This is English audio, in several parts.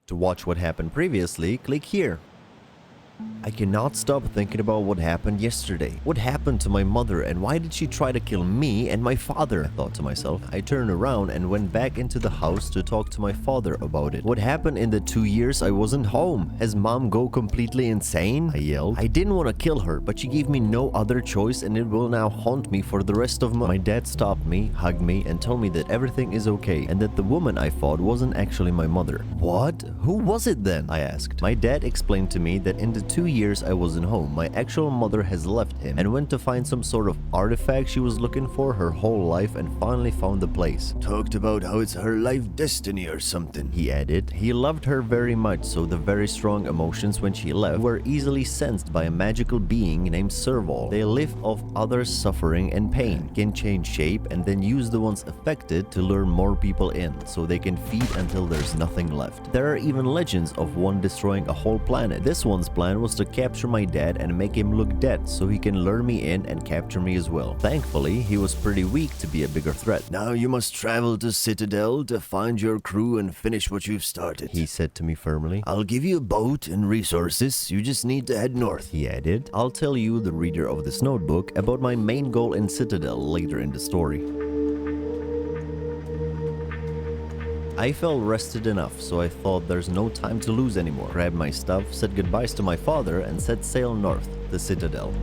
To watch what happened previously, click here. I cannot stop thinking about what happened yesterday. What happened to my mother and why did she try to kill me and my father? I thought to myself. I turned around and went back into the house to talk to my father about it. What happened in the 2 years I wasn't home? Has mom go completely insane? I yelled. I didn't want to kill her, but she gave me no other choice and it will now haunt me for the rest of my... My dad stopped me, hugged me and told me that everything is okay and that the woman I fought wasn't actually my mother. What? Who was it then? I asked. My dad explained to me that in the 2 years I wasn't home, my actual mother has left him and went to find some sort of artifact she was looking for her whole life and finally found the place. Talked about how it's her life destiny or something, he added. He loved her very much, so the very strong emotions when she left were easily sensed by a magical being named Serval. They live off others' suffering and pain, can change shape and then use the ones affected to lure more people in, so they can feed until there's nothing left. There are even legends of one destroying a whole planet. This one's plan was to capture my dad and make him look dead so he can lure me in and capture me as well. Thankfully, he was pretty weak to be a bigger threat. Now you must travel to Citadel to find your crew and finish what you've started, he said to me firmly. I'll give you a boat and resources, you just need to head north, he added. I'll tell you, the reader of this notebook, about my main goal in Citadel later in the story. I felt rested enough, so I thought there's no time to lose anymore. Grabbed my stuff, said goodbyes to my father, and set sail north, the Citadel.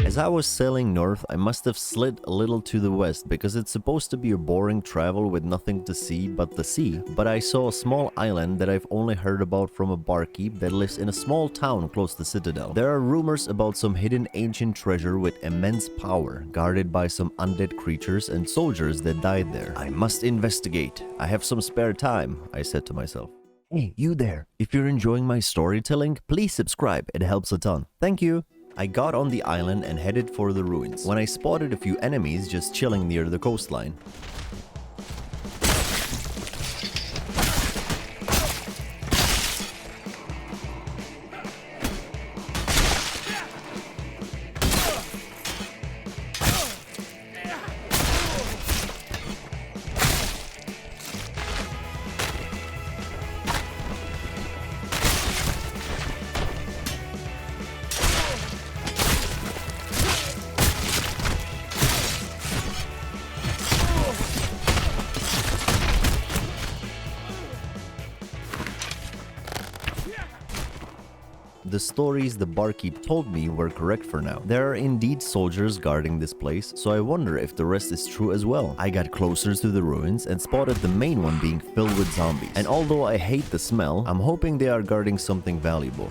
As I was sailing north, I must have slid a little to the west because it's supposed to be a boring travel with nothing to see but the sea. But I saw a small island that I've only heard about from a barkeep that lives in a small town close to Citadel. There are rumors about some hidden ancient treasure with immense power, guarded by some undead creatures and soldiers that died there. I must investigate. I have some spare time, I said to myself. Hey, you there. If you're enjoying my storytelling, please subscribe. It helps a ton. Thank you. I got on the island and headed for the ruins, when I spotted a few enemies just chilling near the coastline. The stories the barkeep told me were correct for now. There are indeed soldiers guarding this place, so I wonder if the rest is true as well. I got closer to the ruins and spotted the main one being filled with zombies. And although I hate the smell, I'm hoping they are guarding something valuable.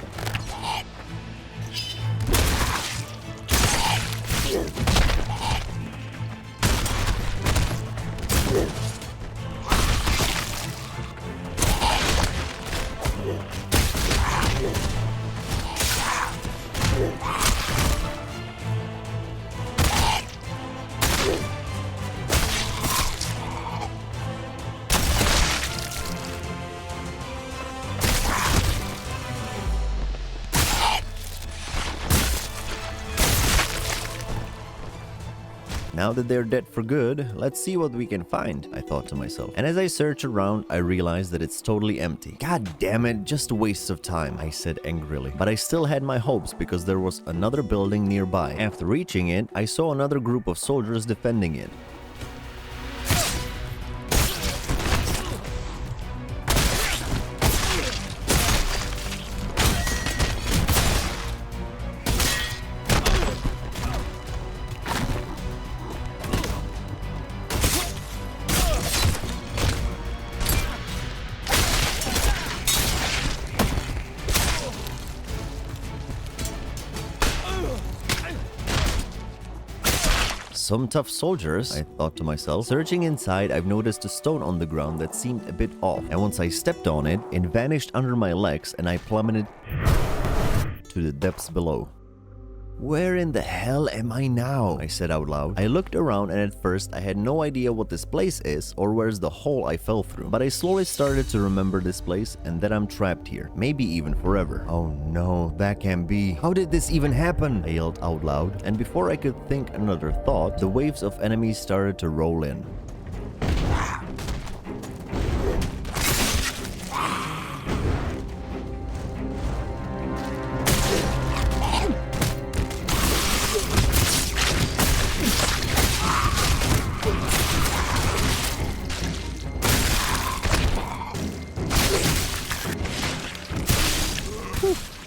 Now that they're dead for good, let's see what we can find, I thought to myself. And as I search around, I realized that it's totally empty. God damn it, just a waste of time, I said angrily. But I still had my hopes because there was another building nearby. After reaching it, I saw another group of soldiers defending it. Some tough soldiers, I thought to myself. Searching inside, I've noticed a stone on the ground that seemed a bit off, and once I stepped on it, it vanished under my legs and I plummeted to the depths below. Where in the hell am I now? I said out loud. I looked around and at first I had no idea what this place is or where's the hole I fell through. But I slowly started to remember this place and that I'm trapped here, maybe even forever. Oh no, that can't be. How did this even happen? I yelled out loud, and before I could think another thought, the waves of enemies started to roll in.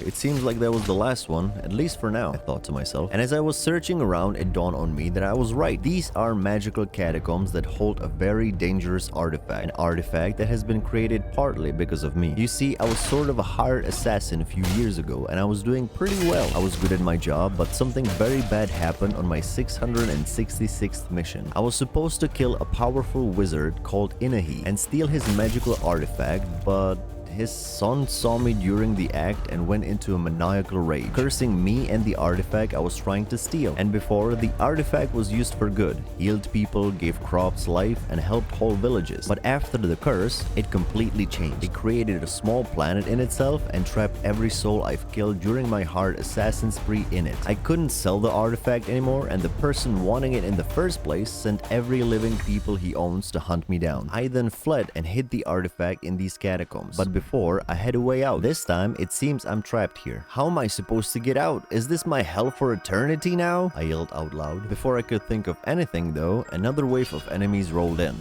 It seems like that was the last one, at least for now, I thought to myself. And as I was searching around, it dawned on me that I was right. These are magical catacombs that hold a very dangerous artifact. An artifact that has been created partly because of me. You see, I was sort of a hired assassin a few years ago, and I was doing pretty well. I was good at my job, but something very bad happened on my 666th mission. I was supposed to kill a powerful wizard called Inahi and steal his magical artifact, but his son saw me during the act and went into a maniacal rage, cursing me and the artifact I was trying to steal. And before, the artifact was used for good, healed people, gave crops life, and helped whole villages. But after the curse, it completely changed. It created a small planet in itself and trapped every soul I've killed during my hard assassin spree in it. I couldn't sell the artifact anymore, and the person wanting it in the first place sent every living people he owns to hunt me down. I then fled and hid the artifact in these catacombs. But before, I had a way out. This time, it seems I'm trapped here. How am I supposed to get out? Is this my hell for eternity now? I yelled out loud. Before I could think of anything though, another wave of enemies rolled in.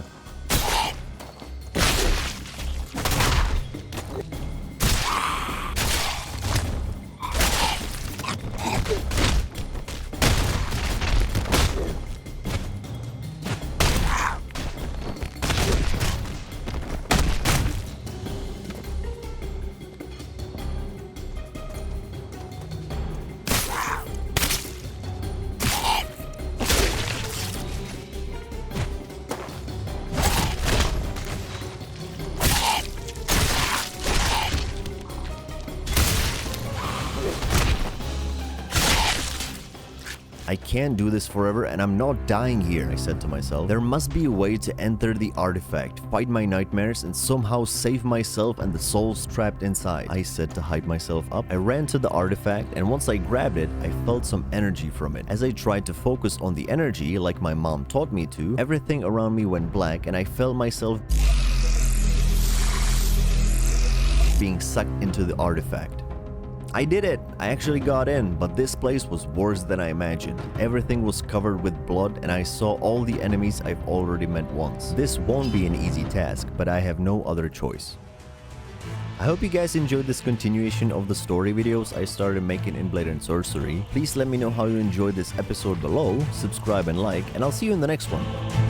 I can't do this forever and I'm not dying here, I said to myself. There must be a way to enter the artifact, fight my nightmares, and somehow save myself and the souls trapped inside. I said to hype myself up. I ran to the artifact, and once I grabbed it, I felt some energy from it. As I tried to focus on the energy like my mom taught me to, everything around me went black and I felt myself being sucked into the artifact. I did it! I actually got in, but this place was worse than I imagined. Everything was covered with blood and I saw all the enemies I've already met once. This won't be an easy task, but I have no other choice. I hope you guys enjoyed this continuation of the story videos I started making in Blade and Sorcery. Please let me know how you enjoyed this episode below, subscribe and like, and I'll see you in the next one.